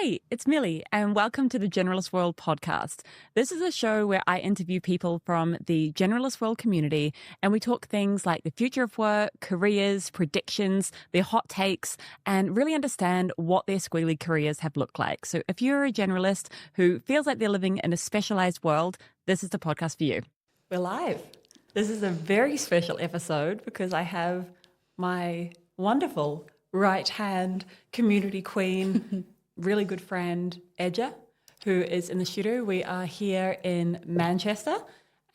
Hey, it's Millie, and welcome to the Generalist World podcast. This is a show where I interview people from the Generalist World community, and we talk things like the future of work, careers, predictions, their hot takes, and really understand what their squealy careers have looked like. So if you're a generalist who feels like they're living in a specialized world, this is the podcast for you. We're live. This is a very special episode because I have my wonderful right-hand community queen, really good friend, Edja, who is in the studio. We are here in Manchester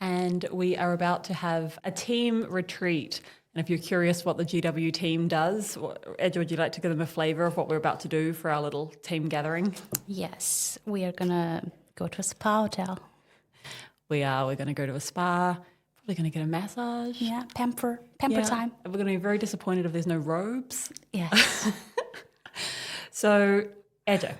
and we are about to have a team retreat. And if you're curious what the GW team does, Edja, would you like to give them a flavour of what we're about to do for our little team gathering? Yes, we are going to go to a spa hotel. We're going to go to a spa, probably going to get a massage. Yeah, pamper time. And we're going to be very disappointed if there's no robes. Yes. So, Edja,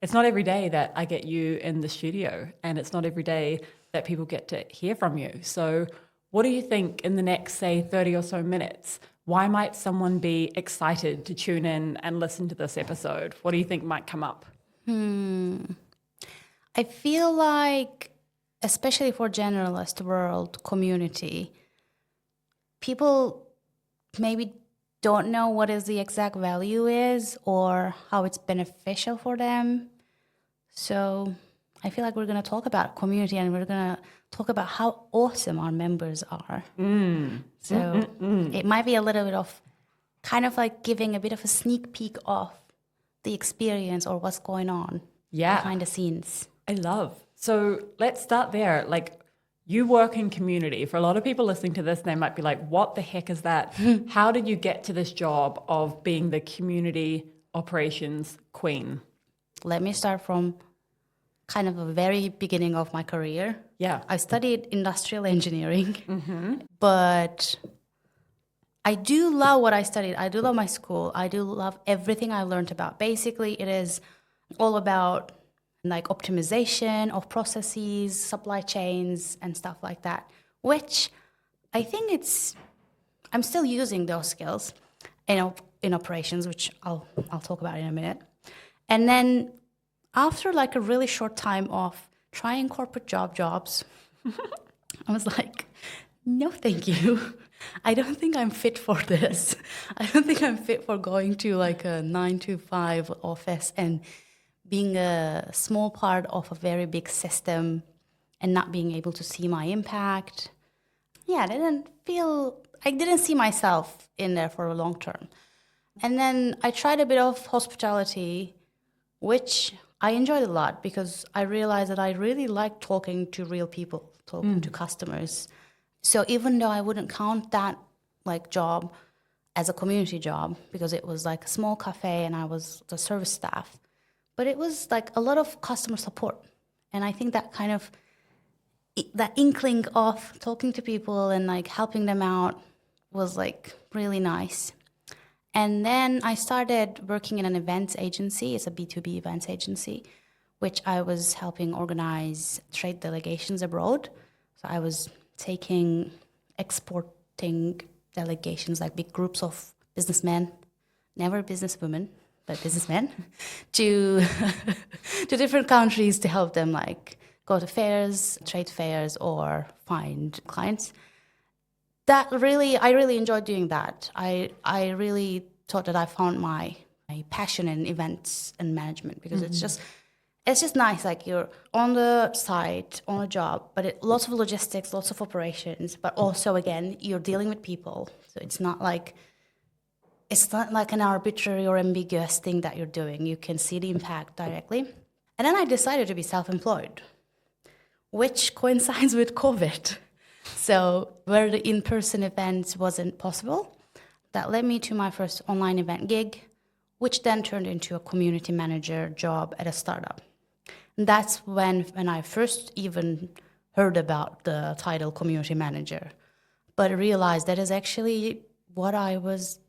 it's not every day that I get you in the studio, and it's not every day that people get to hear from you. So what do you think in the next, say, 30 or so minutes? Why might someone be excited to tune in and listen to this episode? What do you think might come up? I feel like, especially for Generalist World community, people maybe don't know what is the exact value is or how it's beneficial for them. So I feel like we're going to talk about community and we're going to talk about how awesome our members are. It might be a little bit of kind of like giving a bit of a sneak peek of the experience or what's going on behind the scenes. I love. So let's start there. Like, you work in community. For a lot of people listening to this, they might be like, what the heck is that? How did you get to this job of being the community operations queen? Let me start from kind of a very beginning of my career. Yeah. I studied industrial engineering, but I do love what I studied. I do love my school. I do love everything I learned about. Basically, it is all about like optimization of processes, supply chains, and stuff like that, which I think I'm still using those skills in operations, which I'll talk about in a minute. And then after like a really short time of trying corporate jobs, I was like, no, thank you. I don't think I'm fit for this. I don't think I'm fit for going to like a 9-to-5 office and being a small part of a very big system and not being able to see my impact. Yeah, I didn't see myself in there for a long term. And then I tried a bit of hospitality, which I enjoyed a lot because I realized that I really like talking to real people, talking to customers. So even though I wouldn't count that like job as a community job because it was like a small cafe and I was the service staff, but it was like a lot of customer support. And I think that kind of, that inkling of talking to people and like helping them out was like really nice. And then I started working in an events agency. It's a B2B events agency, which I was helping organize trade delegations abroad. So I was exporting delegations, like big groups of businessmen, never businesswomen, but businessmen, to different countries to help them like go to fairs, trade fairs, or find clients. I really enjoyed doing that. I really thought that I found my passion in events and management because it's just nice. Like you're on the site, on a job, but lots of logistics, lots of operations, but also again, you're dealing with people. So it's not like an arbitrary or ambiguous thing that you're doing. You can see the impact directly. And then I decided to be self-employed, which coincides with COVID. So where the in-person events wasn't possible, that led me to my first online event gig, which then turned into a community manager job at a startup. And that's when I first even heard about the title community manager, but I realized that is actually what I was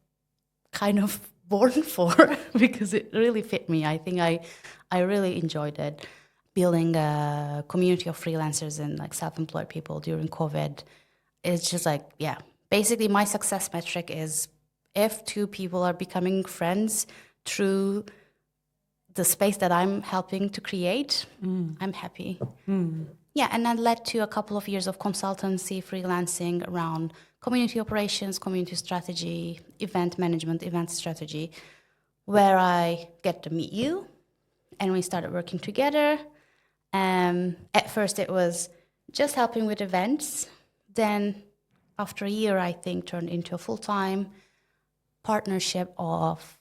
kind of born for because it really fit me. I think I really enjoyed it. Building a community of freelancers and like self-employed people during COVID. It's just like, yeah, basically my success metric is if two people are becoming friends through the space that I'm helping to create, I'm happy. Yeah, and that led to a couple of years of consultancy, freelancing around community operations, community strategy, event management, event strategy, where I get to meet you, and we started working together. At first, it was just helping with events. Then, after a year, I think turned into a full-time partnership of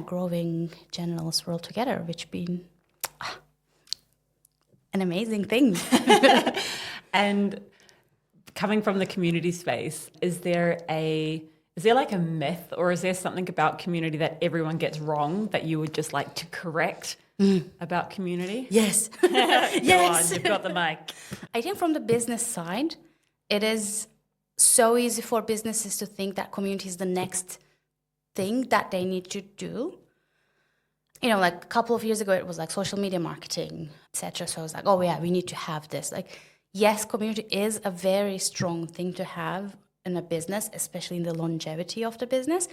growing Generalist World together, which been an amazing thing. And coming from the community space, is there like a myth, or is there something about community that everyone gets wrong that you would just like to correct about community? Yes. Yes. Go on, you've got the mic. I think from the business side, it is so easy for businesses to think that community is the next thing that they need to do. You know, like a couple of years ago, it was like social media marketing, etc. So I was like, oh yeah, we need to have this. Like, yes, community is a very strong thing to have in a business, especially in the longevity of the business.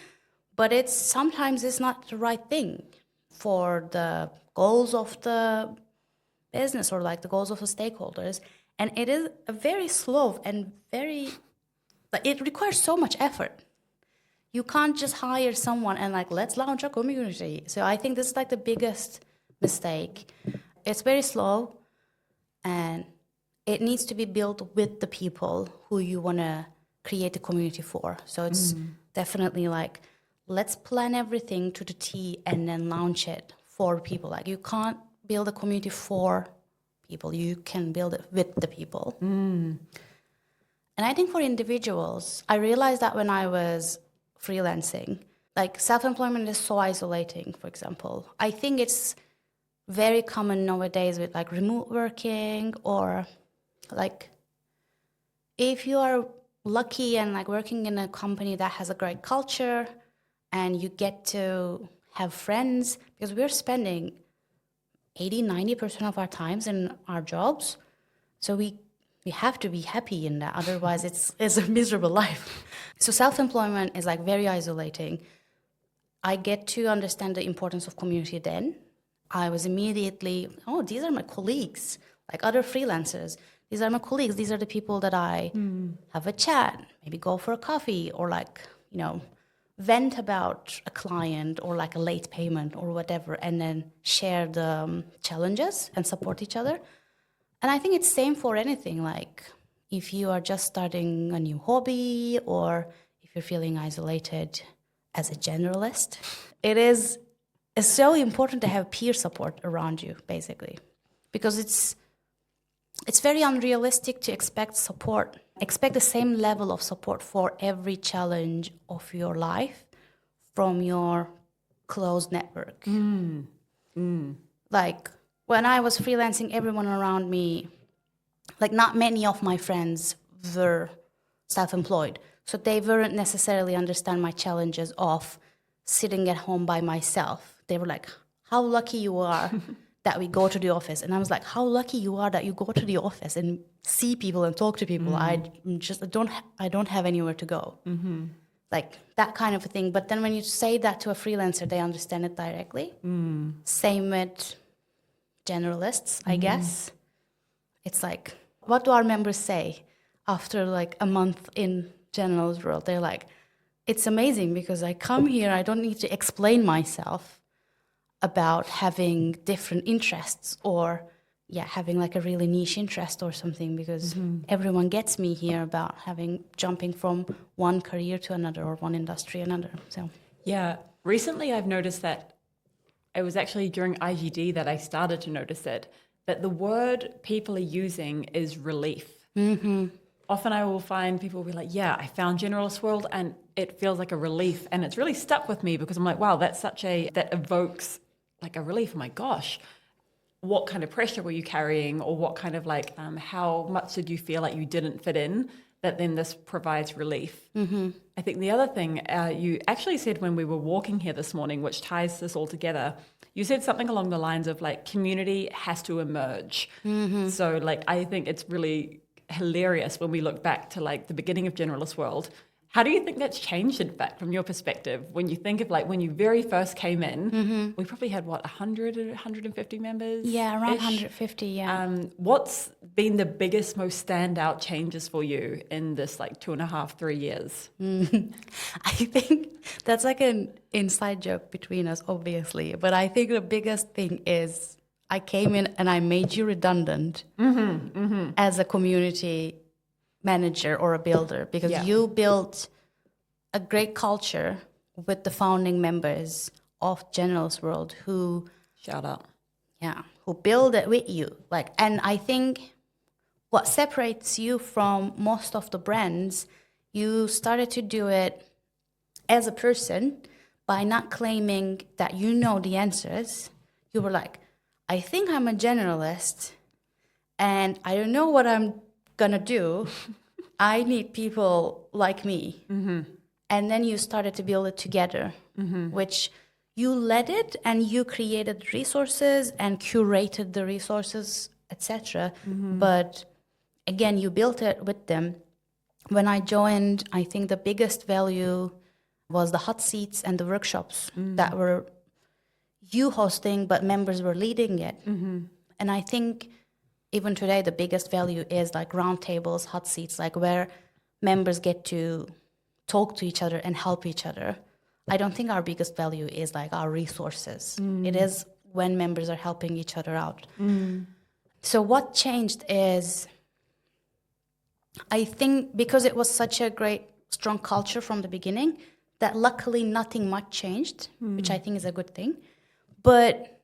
But sometimes it's not the right thing for the goals of the business or like the goals of the stakeholders. And it is a very slow and it requires so much effort. You can't just hire someone and like, let's launch a community. So I think this is like the biggest mistake. It's very slow, and it needs to be built with the people who you want to create the community for. So it's definitely like, let's plan everything to the T and then launch it for people. Like, you can't build a community for people. You can build it with the people. And I think for individuals, I realized that when I was freelancing, like self-employment is so isolating, for example. I think it's very common nowadays with like remote working, or like if you are lucky and like working in a company that has a great culture and you get to have friends, because we're spending 80-90% of our times in our jobs. So we have to be happy in that. Otherwise, it's a miserable life. So self-employment is like very isolating. I get to understand the importance of community then. I was immediately, these are my colleagues, like other freelancers. These are my colleagues. These are the people that I have a chat, maybe go for a coffee, or like, vent about a client or like a late payment or whatever, and then share the challenges and support each other. And I think it's same for anything. Like if you are just starting a new hobby, or if you're feeling isolated as a generalist, it's so important to have peer support around you, basically, because it's very unrealistic to expect the same level of support for every challenge of your life from your closed network. Like when I was freelancing, everyone around me, like not many of my friends were self-employed. So they weren't necessarily understand my challenges of sitting at home by myself. They were like, how lucky you are that we go to the office. And I was like, how lucky you are that you go to the office and see people and talk to people. I don't have anywhere to go. Like that kind of a thing. But then when you say that to a freelancer, they understand it directly. Same with generalists, I guess. It's like, what do our members say after like a month in Generalist World? They're like, it's amazing because I come here, I don't need to explain myself about having different interests, or having like a really niche interest or something, because everyone gets me here about jumping from one career to another, or one industry another. So recently I've noticed that it was actually during IGD that I started to notice it, that the word people are using is relief. Often I will find people will be like, I found Generalist World and it feels like a relief. And it's really stuck with me because I'm like, wow, that evokes like a relief. Oh my gosh, what kind of pressure were you carrying, or what kind of like, how much did you feel like you didn't fit in, that then this provides relief? I think the other thing you actually said when we were walking here this morning, which ties this all together, you said something along the lines of like, community has to emerge. So like, I think it's really hilarious when we look back to like the beginning of Generalist World, How do you think that's changed, in fact, from your perspective? When you think of like when you very first came in, we probably had what, 100 or 150 members? Yeah, around 150, yeah. What's been the biggest, most standout changes for you in this like 2.5, 3 years? I think that's like an inside joke between us, obviously. But I think the biggest thing is I came in and I made you redundant as a community manager or a builder, because you built a great culture with the founding members of Generalist World who Shout out. who build it with you. Like, and I think what separates you from most of the brands, you started to do it as a person by not claiming that you know the answers. You were like, I think I'm a generalist and I don't know what I'm gonna do. I need people like me. And then you started to build it together, which you led it and you created resources and curated the resources, etc. But again, you built it with them. When I joined, I think the biggest value was the hot seats and the workshops that were you hosting, but members were leading it. And I think even today, the biggest value is like round tables, hot seats, like where members get to talk to each other and help each other. I don't think our biggest value is like our resources. It is when members are helping each other out. So what changed is, I think because it was such a great, strong culture from the beginning, that luckily nothing much changed, which I think is a good thing. But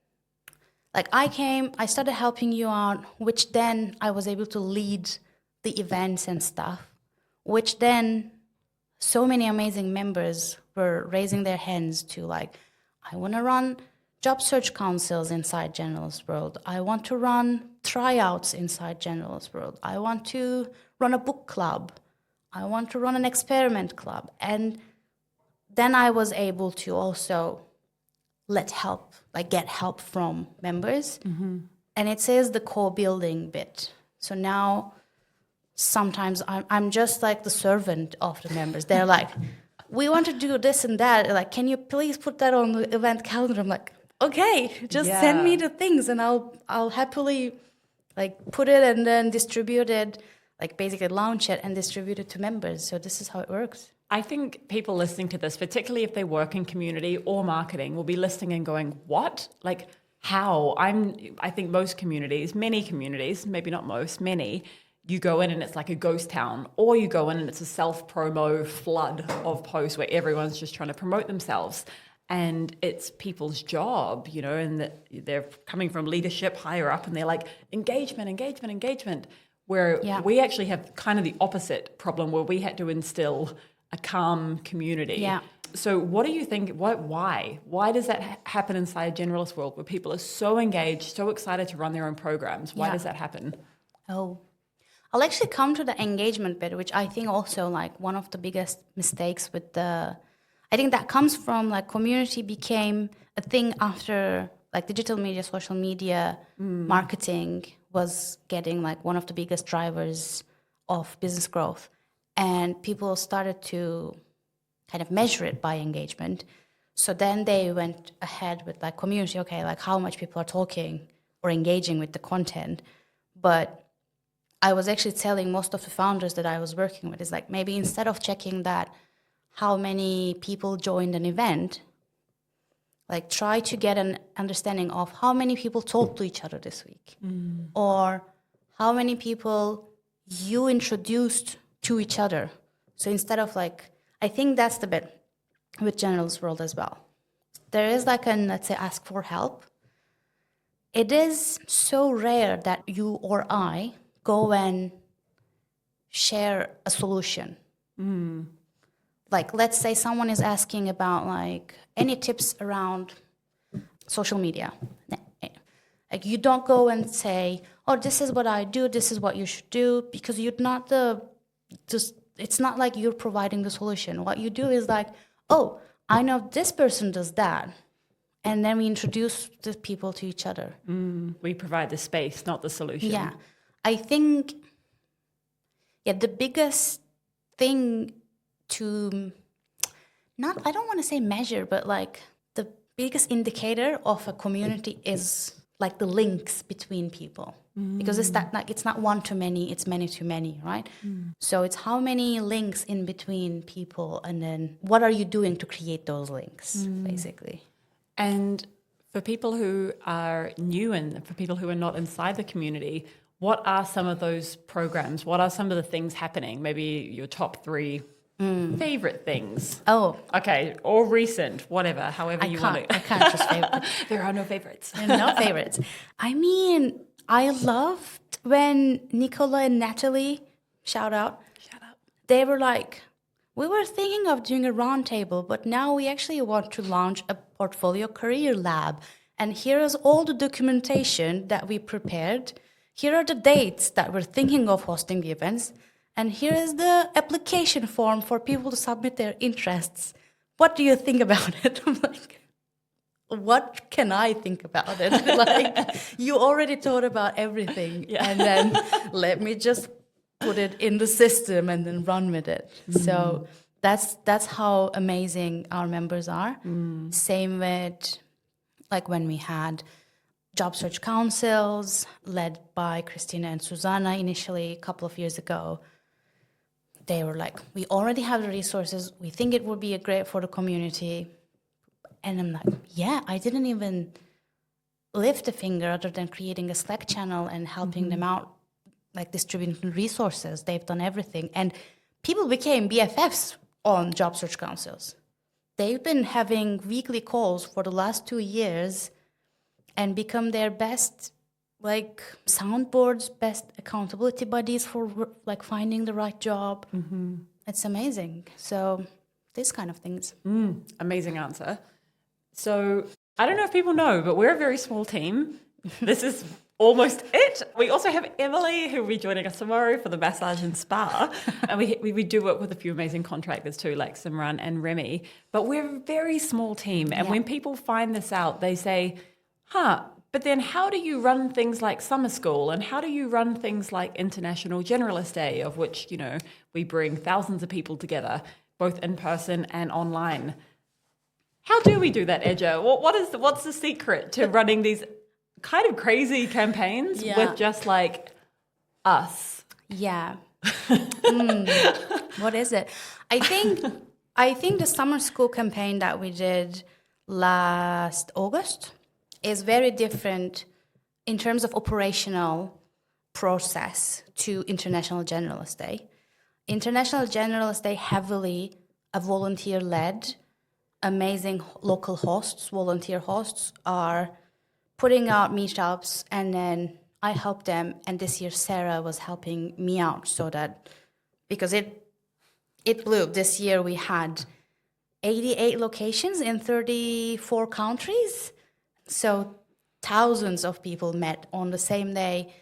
like I started helping you out, which then I was able to lead the events and stuff, which then so many amazing members were raising their hands to like, I want to run job search councils inside Generalist World. I want to run tryouts inside Generalist World. I want to run a book club. I want to run an experiment club. And then I was able to also get help from members. And it says the co-building bit. So now sometimes I'm just like the servant of the members. They're like, we want to do this and that. Like, can you please put that on the event calendar? I'm like, okay, just send me the things and I'll happily like put it and then distribute it, like basically launch it and distribute it to members. So this is how it works. I think people listening to this, particularly if they work in community or marketing, will be listening and going, what? Like, how? I think most communities, many communities, maybe not most, many, you go in and it's like a ghost town, or you go in and it's a self-promo flood of posts where everyone's just trying to promote themselves. And it's people's job, you know, and they're coming from leadership higher up and they're like, engagement, where we actually have kind of the opposite problem where we had to instill a calm community. Yeah. So what do you think, why? Why does that happen inside Generalist World where people are so engaged, so excited to run their own programs? Why does that happen? Oh, I'll actually come to the engagement bit, which I think also like one of the biggest mistakes I think that comes from like community became a thing after like digital media, social media, marketing was getting like one of the biggest drivers of business growth. And people started to kind of measure it by engagement. So then they went ahead with like community, okay, like how much people are talking or engaging with the content. But I was actually telling most of the founders that I was working with is like maybe instead of checking that how many people joined an event, like try to get an understanding of how many people talked to each other this week or how many people you introduced to each other. So instead of like, I think that's the bit with Generalist World as well. There is like an, let's say, ask for help. It is so rare that you or I go and share a solution. Like, let's say someone is asking about like any tips around social media. Like you don't go and say, oh, this is what I do, this is what you should do, because you're not it's not like you're providing the solution. What you do is like, oh, I know this person does that. And then we introduce the people to each other. We provide the space, not the solution. Yeah. I think, the biggest thing to not, I don't want to say measure, but like the biggest indicator of a community is like the links between people. Because it's not one to many, it's many to many, right? So it's how many links in between people, and then what are you doing to create those links, basically. And for people who are new and for people who are not inside the community, what are some of those programs? What are some of the things happening? Maybe your top 3 favorite things. Oh, Okay, or recent, whatever, however you want it. I can't just favorite. There are no favorites. No favorites. I mean, I loved when Nicola and Natalie, shout out, they were like, we were thinking of doing a roundtable, but now we actually want to launch a portfolio career lab. And here is all the documentation that we prepared. Here are the dates that we're thinking of hosting the events. And here is the application form for people to submit their interests. What do you think about it? I'm like, what can I think about it? Like, you already thought about everything. Yeah. And then let me just put it in the system and then run with it. So that's how amazing our members are. Same with like when we had job search councils led by Christina and Susanna initially a couple of years ago. They were like, we already have the resources. We think it would be great for the community. And I'm like, yeah, I didn't even lift a finger other than creating a Slack channel and helping them out, like distributing resources. They've done everything. And people became BFFs on job search councils. They've been having weekly calls for the last 2 years and become their best like soundboards, best accountability buddies for like finding the right job. It's amazing. So these kind of things. Amazing answer. So I don't know if people know, but we're a very small team. This is almost it. We also have Emily, who will be joining us tomorrow for the massage and spa. And we do work with a few amazing contractors too, like Simran and Remy. But we're a very small team. And when people find this out, they say, but then how do you run things like summer school? And how do you run things like International Generalist Day, of which, you know, we bring thousands of people together, both in person and online? How do we do that, Edja? What's the secret to running these kind of crazy campaigns with just like us? Yeah. What is it? I think the summer school campaign that we did last August is very different in terms of operational process to International Generalist Day. International Generalist Day heavily a volunteer-led, amazing local hosts, volunteer hosts are putting out meetups, and then I help them. And this year Sarah was helping me out so that, because it blew. This year we had 88 locations in 34 countries. So thousands of people met on the same day,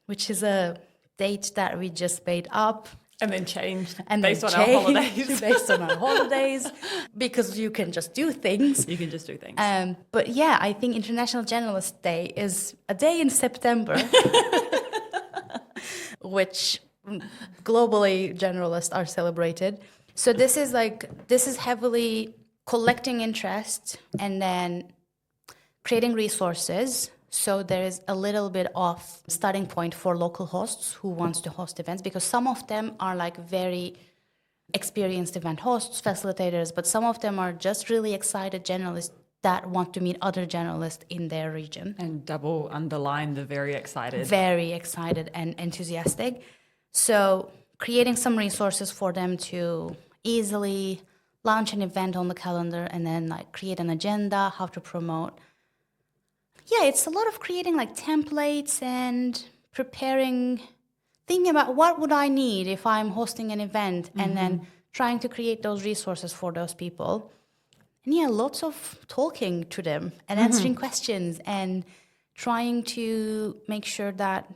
which is a date that we just made up. And then changed Based on our holidays, because you can just do things. You can just do things. But yeah, I think International Generalist Day is a day in September, which globally generalists are celebrated. So this is heavily collecting interest and then creating resources. So there is a little bit of starting point for local hosts who wants to host events, because some of them are like very experienced event hosts, facilitators, but some of them are just really excited generalists that want to meet other generalists in their region. And double underline the very excited. Very excited and enthusiastic. So creating some resources for them to easily launch an event on the calendar and then like create an agenda, how to promote. Yeah, it's a lot of creating like templates and preparing, thinking about what would I need if I'm hosting an event, and then trying to create those resources for those people. And yeah, lots of talking to them and answering questions and trying to make sure that,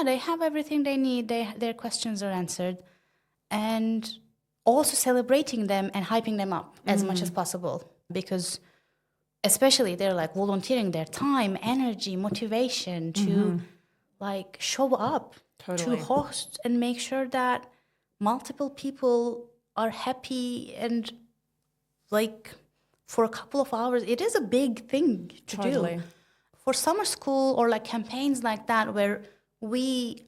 they have everything they need, their questions are answered, and also celebrating them and hyping them up as much as possible, because especially they're like volunteering their time, energy, motivation to like show up, to host and make sure that multiple people are happy and like for a couple of hours, it is a big thing to Totally. do. For summer school or like campaigns like that where we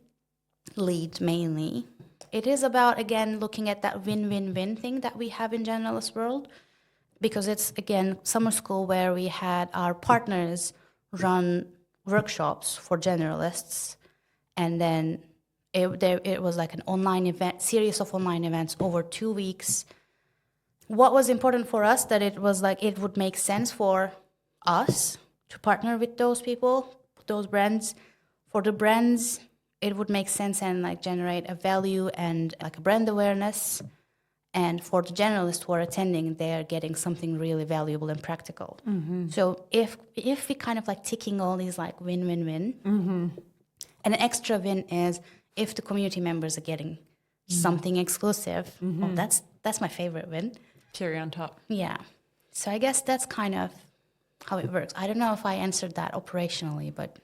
lead mainly, it is about, again, looking at that win-win-win thing that we have in Generalist World, because it's, again, summer school where we had our partners run workshops for generalists, and then it was like an online event, series of online events over 2 weeks. What was important for us, that it was like it would make sense for us to partner with those people, those brands. For the brands, it would make sense and like generate a value and like a brand awareness. And for the generalists who are attending, they're getting something really valuable and practical. So if we kind of like ticking all these like win-win-win, and an extra win is if the community members are getting something exclusive. Oh, that's my favorite win. Cherry on top. Yeah. So I guess that's kind of how it works. I don't know if I answered that operationally, but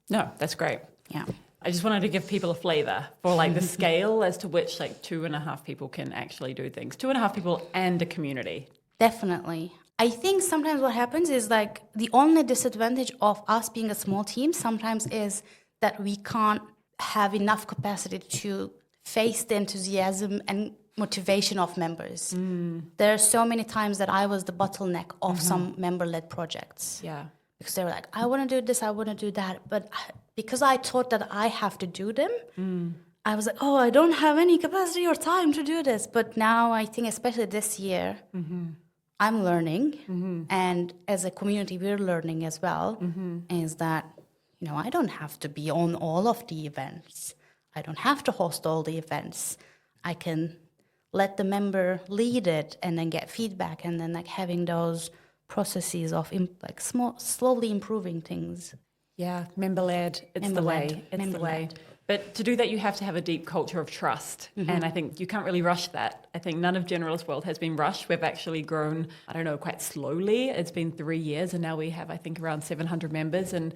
No, that's great. yeah. I just wanted to give people a flavor for like the scale as to which like 2.5 people can actually do things. 2.5 people and a community. Definitely. I think sometimes what happens is like the only disadvantage of us being a small team sometimes is that we can't have enough capacity to face the enthusiasm and motivation of members. There are so many times that I was the bottleneck of some member-led projects. Yeah. Because they were like, I want to do this, I want to do that. But because I thought that I have to do them, I was like, oh, I don't have any capacity or time to do this. But now I think, especially this year, I'm learning. And as a community, we're learning as well, is that, you know, I don't have to be on all of the events. I don't have to host all the events. I can let the member lead it and then get feedback, and then like having those processes of like slowly improving things. Yeah, member-led. It's the way. It's the way. But to do that, you have to have a deep culture of trust. And I think you can't really rush that. I think none of Generalist World has been rushed. We've actually grown, I don't know, quite slowly. It's been 3 years, and now we have, I think, around 700 members. And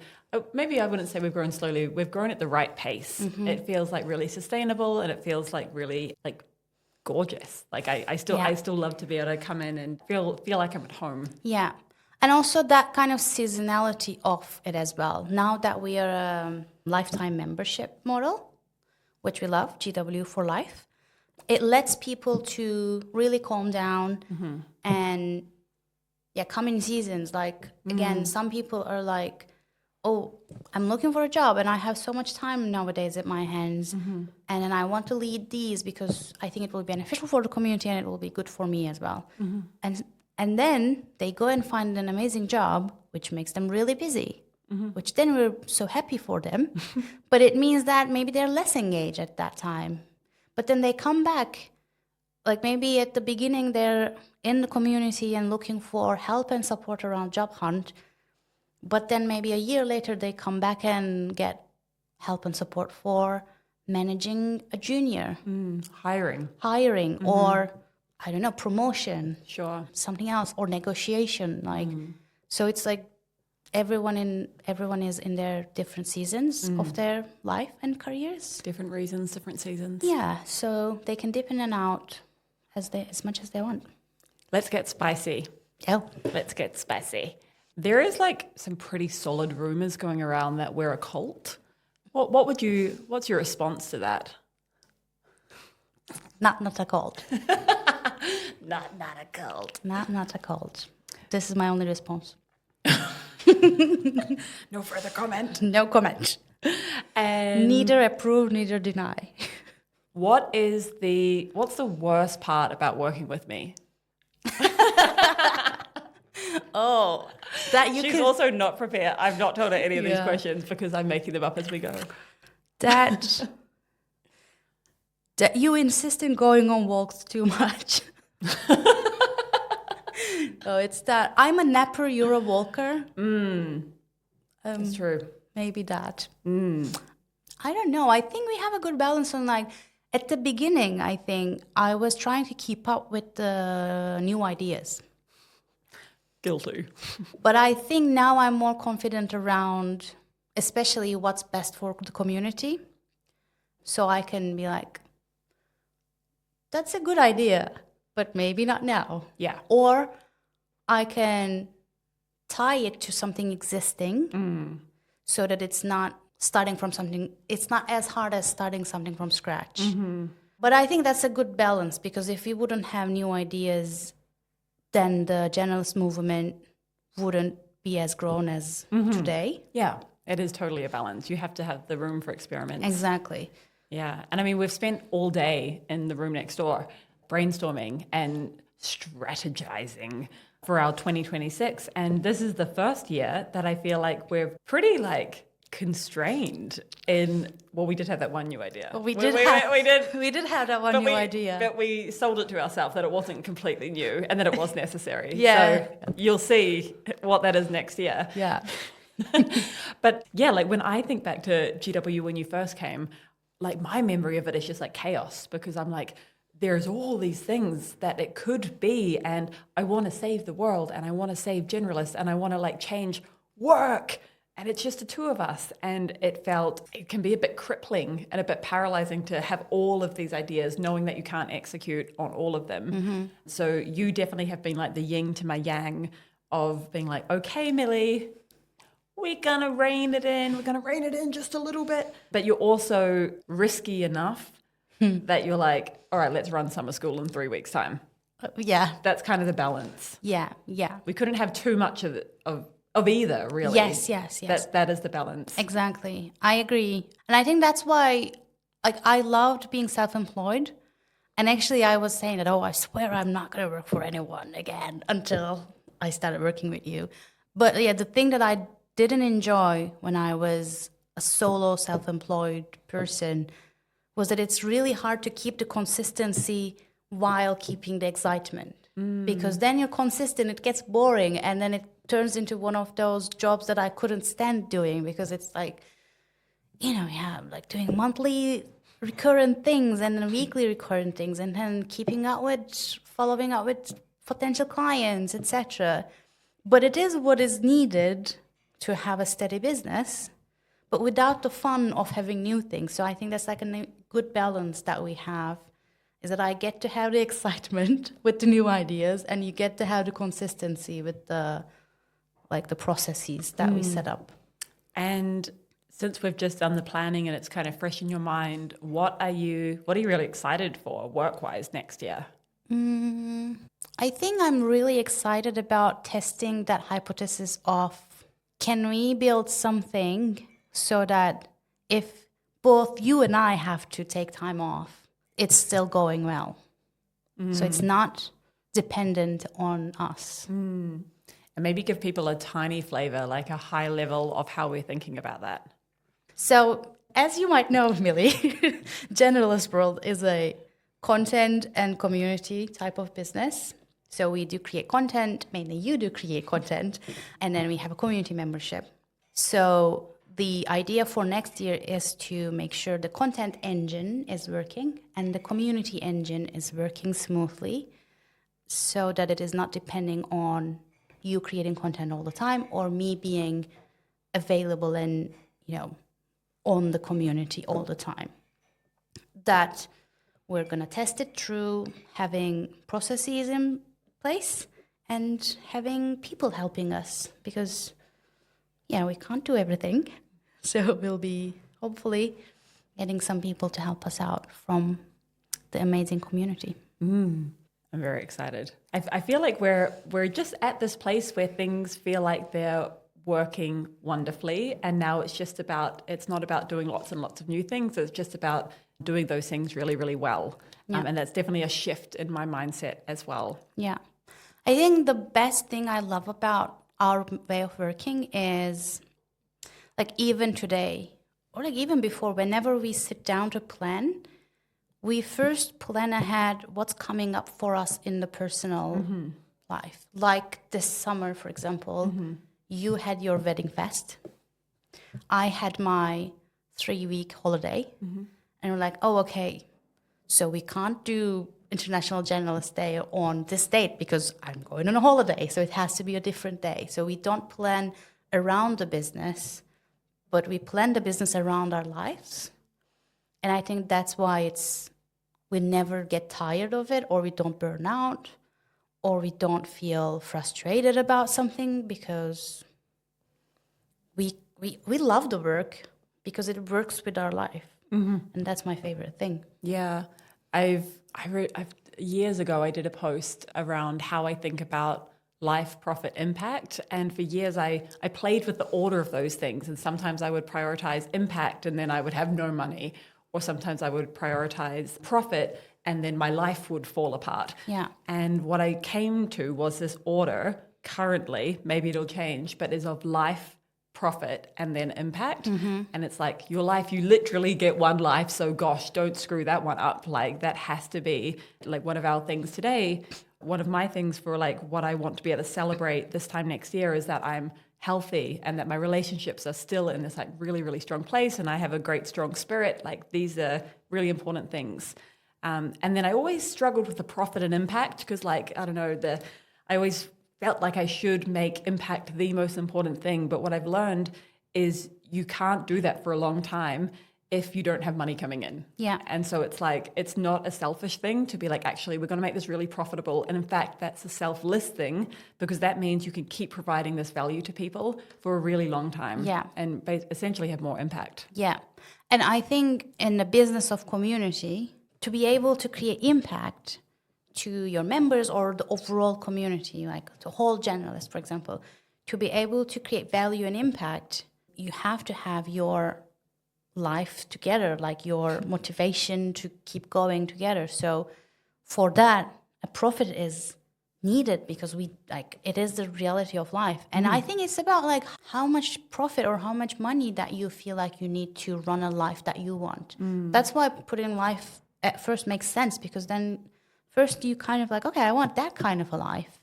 maybe I wouldn't say we've grown slowly. We've grown at the right pace. It feels like really sustainable, and it feels like really like gorgeous. Like I still love to be able to come in and feel like I'm at home. Yeah. And also that kind of seasonality of it as well. Now that we are a lifetime membership model, which we love, GW for life, it lets people to really calm down and come in seasons. Like, again, some people are like, oh, I'm looking for a job and I have so much time nowadays at my hands. And then I want to lead these because I think it will be beneficial for the community and it will be good for me as well. And then they go and find an amazing job, which makes them really busy, which then we're so happy for them. But it means that maybe they're less engaged at that time. But then they come back, like maybe at the beginning they're in the community and looking for help and support around job hunt. But then maybe a year later they come back and get help and support for managing a junior. Hiring. Or, I don't know, promotion. Sure. Something else, or negotiation. Like, so it's like everyone is in their different seasons of their life and careers. Different reasons, different seasons. Yeah, so they can dip in and out as much as they want. Let's get spicy. Oh. Let's get spicy. There is like some pretty solid rumors going around that we're a cult. What's your response to that? Not a cult. Not a cult. Not a cult. This is my only response. No further comment. No comment. And neither approve, neither deny. what's the worst part about working with me? Oh, that you She's can... also not prepared. I've not told her any of these questions because I'm making them up as we go. That you insist in going on walks too much. Oh, it's that I'm a napper, you're a walker. That's true. Maybe that. I don't know. I think we have a good balance on, like, at the beginning, I think I was trying to keep up with the new ideas. Guilty. But I think now I'm more confident around, especially what's best for the community. So I can be like, that's a good idea. but maybe not now. Yeah. Or I can tie it to something existing so that it's not starting from something, it's not as hard as starting something from scratch. But I think that's a good balance, because if we wouldn't have new ideas, then the generalist movement wouldn't be as grown as today. Yeah, it is totally a balance. You have to have the room for experiments. Exactly. Yeah. And I mean, we've spent all day in the room next door brainstorming and strategizing for our 2026. And this is the first year that I feel like we're pretty like constrained in, well, we did have that one new idea. Well, we did have that one new idea. But we sold it to ourselves that it wasn't completely new and that it was necessary. Yeah. So you'll see what that is next year. Yeah. But yeah, like when I think back to GW when you first came, like my memory of it is just like chaos, because I'm like, there's all these things that it could be, and I want to save the world, and I want to save generalists, and I want to like change work, and it's just the two of us. And it can be a bit crippling and a bit paralyzing to have all of these ideas, knowing that you can't execute on all of them. So you definitely have been like the yin to my yang of being like, okay, Millie, we're going to rein it in. We're going to rein it in just a little bit. But you're also risky enough that you're like, all right, let's run summer school in 3 weeks' time. Yeah. That's kind of the balance. Yeah. Yeah. We couldn't have too much of either, really. Yes. That is the balance. Exactly. I agree. And I think that's why, like, I loved being self-employed. And actually, I was saying that, I swear I'm not going to work for anyone again until I started working with you. But yeah, the thing that I didn't enjoy when I was a solo self-employed person was that it's really hard to keep the consistency while keeping the excitement. Because then you're consistent, it gets boring, and then it turns into one of those jobs that I couldn't stand doing, because it's like, like doing monthly recurrent things and then weekly recurrent things, and then following up with potential clients, etc. But it is what is needed to have a steady business, but without the fun of having new things. So I think that's like a good balance that we have, is that I get to have the excitement with the new ideas, and you get to have the consistency with the processes that we set up. And since we've just done the planning and it's kind of fresh in your mind, what are you really excited for work-wise next year? I think I'm really excited about testing that hypothesis of, can we build something so that if both you and I have to take time off, it's still going well. So it's not dependent on us. And maybe give people a tiny flavor, like a high level of how we're thinking about that. So as you might know, Millie, Generalist World is a content and community type of business. So we do create content, mainly you do create content, and then we have a community membership. So the idea for next year is to make sure the content engine is working and the community engine is working smoothly, so that it is not depending on you creating content all the time or me being available and, on the community all the time. That we're going to test it through having processes in place and having people helping us, because we can't do everything. So we'll be hopefully getting some people to help us out from the amazing community. I'm very excited. I feel like we're just at this place where things feel like they're working wonderfully, and now it's not about doing lots and lots of new things. It's just about doing those things really, really well. Yeah. And that's definitely a shift in my mindset as well. Yeah. I think the best thing I love about our way of working is, like, even today, or like even before, whenever we sit down to plan, we first plan ahead what's coming up for us in the personal life. Like this summer, for example, you had your wedding fest. I had my 3-week holiday. And we're like, okay, so we can't do International Generalist Day on this date because I'm going on a holiday. So it has to be a different day. So we don't plan around the business, but we plan the business around our lives. And I think that's why it's we never get tired of it, or we don't burn out, or we don't feel frustrated about something, because we love the work because it works with our life. And that's my favorite thing. Yeah. I've years ago, I did a post around how I think about life, profit, impact. And for years, I played with the order of those things. And sometimes I would prioritize impact and then I would have no money. Or sometimes I would prioritize profit and then my life would fall apart. Yeah. And what I came to was this order currently, maybe it'll change, but is of life, profit, and then impact. And it's like your life, you literally get one life. So gosh, don't screw that one up. Like that has to be like one of our things today. One of my things for like what I want to be able to celebrate this time next year is that I'm healthy and that my relationships are still in this like really, really strong place. And I have a great, strong spirit. Like these are really important things. And then I always struggled with the profit and impact because like, I don't know, I always felt like I should make impact the most important thing. But what I've learned is you can't do that for a long time if you don't have money coming in. Yeah. And so it's like, it's not a selfish thing to be like, actually, we're going to make this really profitable. And in fact, that's a selfless thing because that means you can keep providing this value to people for a really long time. Yeah. And essentially have more impact. Yeah. And I think in the business of community, to be able to create impact to your members or the overall community, like the whole generalist, for example, to be able to create value and impact, you have to have your life together, like your motivation to keep going together. So for that, a profit is needed because it is the reality of life. And I think it's about like how much profit or how much money that you feel like you need to run a life that you want. That's why putting life at first makes sense, because then first you kind of like, okay, I want that kind of a life.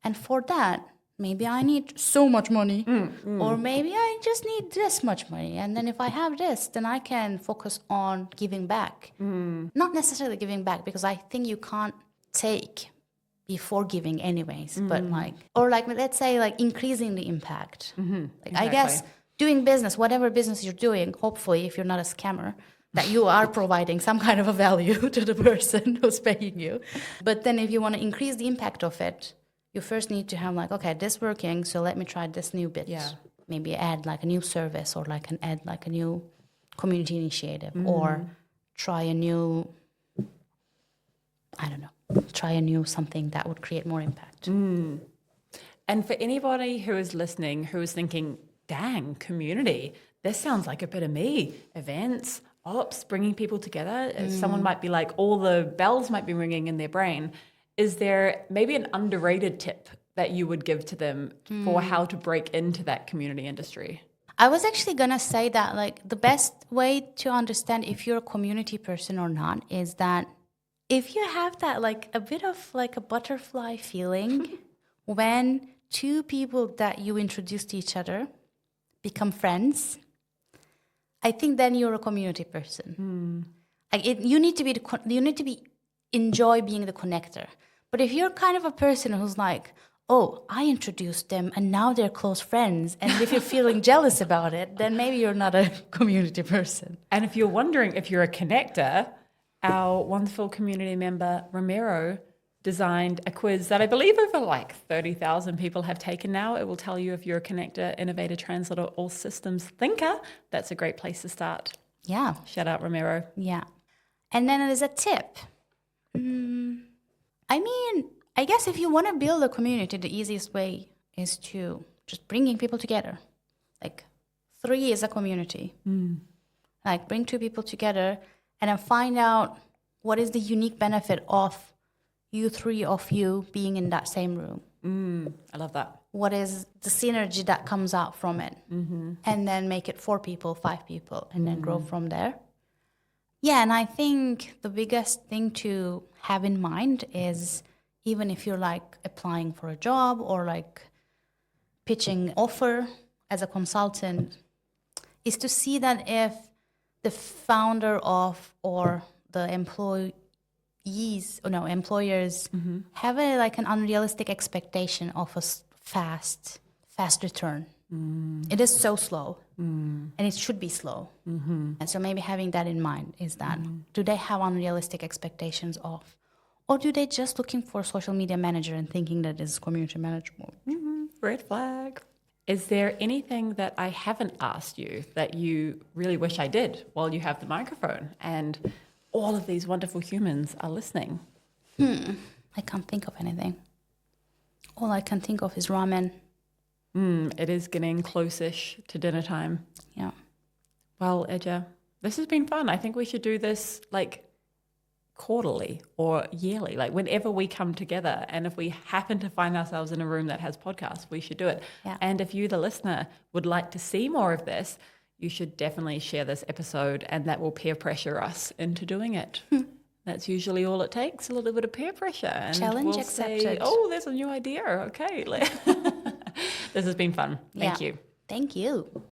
And for that, maybe I need so much money, or maybe I just need this much money. And then if I have this, then I can focus on giving back. Not necessarily giving back, because I think you can't take before giving anyways, but let's say like increasing the impact. Exactly. I guess doing business, whatever business you're doing, hopefully if you're not a scammer, that you are providing some kind of a value to the person who's paying you. But then if you want to increase the impact of it, you first need to have like, okay, this working, so let me try this new bit. Yeah. Maybe add like a new service, or add like a new community initiative, or try a new, something that would create more impact. And for anybody who is listening, who is thinking, dang, community, this sounds like a bit of me. Events, ops, bringing people together. Someone might be like, all the bells might be ringing in their brain. Is there maybe an underrated tip that you would give to them for how to break into that community industry? I was actually going to say that like the best way to understand if you're a community person or not is that if you have that like a bit of like a butterfly feeling when two people that you introduce to each other become friends, I think then you're a community person. You need to be enjoy being the connector. But if you're kind of a person who's like, oh, I introduced them and now they're close friends, and if you're feeling jealous about it, then maybe you're not a community person. And if you're wondering if you're a connector, our wonderful community member, Ramiro, designed a quiz that I believe over like 30,000 people have taken now. It will tell you if you're a connector, innovator, translator, or systems thinker. That's a great place to start. Yeah. Shout out, Ramiro. Yeah. And then there's a tip. I guess if you want to build a community, the easiest way is to just bringing people together. Like 3 is a community. Like bring two people together and then find out what is the unique benefit of three of you being in that same room. I love that. What is the synergy that comes out from it? And then make it 4 people, 5 people, and then grow from there. Yeah, and I think the biggest thing to have in mind is even if you're like applying for a job or like pitching offer as a consultant, is to see that if the founder of or the employers have an unrealistic expectation of a fast return. It is so slow. And it should be slow. And so maybe having that in mind is that, do they have unrealistic expectations of, or do they just looking for a social media manager and thinking that is community management? Red flag. Is there anything that I haven't asked you that you really wish I did while you have the microphone and all of these wonderful humans are listening? I can't think of anything. All I can think of is ramen. It is getting close-ish to dinner time. Yeah. Well, Eja, this has been fun. I think we should do this like quarterly or yearly, like whenever we come together. And if we happen to find ourselves in a room that has podcasts, we should do it. Yeah. And if you, the listener, would like to see more of this, you should definitely share this episode, and that will peer pressure us into doing it. That's usually all it takes, a little bit of peer pressure. And Challenge we'll accepted. say, oh, there's a new idea. Okay. This has been fun. Thank you. Thank you.